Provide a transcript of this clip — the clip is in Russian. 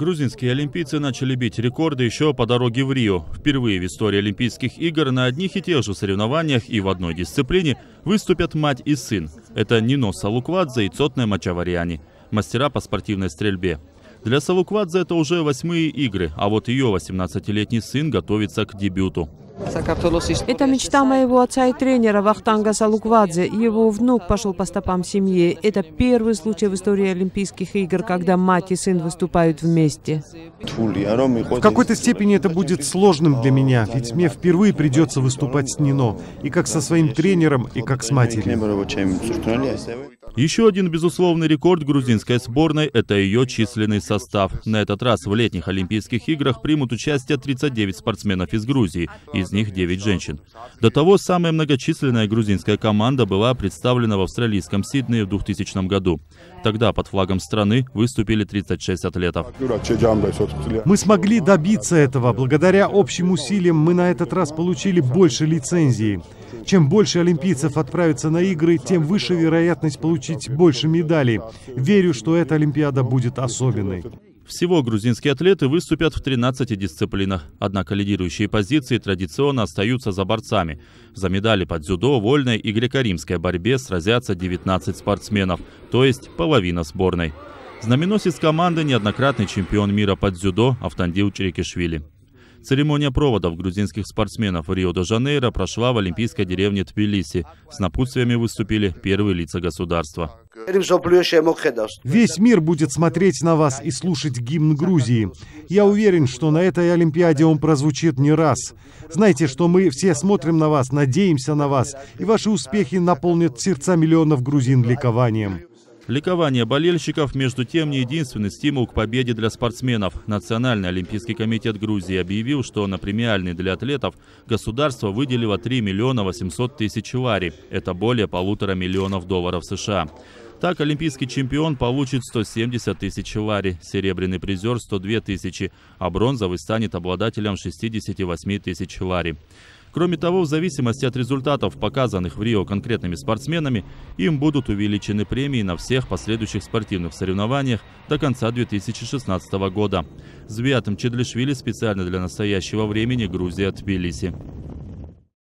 Грузинские олимпийцы начали бить рекорды еще по дороге в Рио. Впервые в истории Олимпийских игр на одних и тех же соревнованиях и в одной дисциплине выступят мать и сын. Это Нино Салуквадзе и Цотне Мачавариани, мастера по спортивной стрельбе. Для Салуквадзе это уже 8-е игры, а вот ее 18-летний сын готовится к дебюту. Это мечта моего отца и тренера Вахтанга Салуквадзе. Его внук пошел по стопам семьи. Это первый случай в истории Олимпийских игр, когда мать и сын выступают вместе. В какой-то степени это будет сложным для меня, ведь мне впервые придется выступать с Нино. И как со своим тренером, и как с матерью. Еще один безусловный рекорд грузинской сборной – это ее численный состав. На этот раз в летних Олимпийских играх примут участие 39 спортсменов из Грузии, из них 9 женщин. До того самая многочисленная грузинская команда была представлена в австралийском Сиднее в 2000 году. Тогда под флагом страны выступили 36 атлетов. Мы смогли добиться этого. Благодаря общим усилиям мы на этот раз получили больше лицензий. Чем больше олимпийцев отправятся на игры, тем выше вероятность получить больше медалей. Верю, что эта Олимпиада будет особенной. Всего грузинские атлеты выступят в 13 дисциплинах. Однако лидирующие позиции традиционно остаются за борцами. За медали по дзюдо, вольной и греко-римской борьбе сразятся 19 спортсменов, то есть половина сборной. Знаменосец команды – неоднократный чемпион мира по дзюдо Автандил Черекишвили. Церемония проводов грузинских спортсменов в Рио-де-Жанейро прошла в олимпийской деревне Тбилиси. С напутствиями выступили первые лица государства. Весь мир будет смотреть на вас и слушать гимн Грузии. Я уверен, что на этой Олимпиаде он прозвучит не раз. Знайте, что мы все смотрим на вас, надеемся на вас, и ваши успехи наполнят сердца миллионов грузин ликованием. Ликование болельщиков, между тем, не единственный стимул к победе для спортсменов. Национальный олимпийский комитет Грузии объявил, что на премиальный для атлетов государство выделило 3 миллиона 800 тысяч лари. Это более $1,5 миллиона США. Так, олимпийский чемпион получит 170 тысяч лари, серебряный призер – 102 тысячи, а бронзовый станет обладателем 68 тысяч лари. Кроме того, в зависимости от результатов, показанных в Рио конкретными спортсменами, им будут увеличены премии на всех последующих спортивных соревнованиях до конца 2016 года. Звиат Мчедлишвили специально для настоящего времени, Грузия, Тбилиси.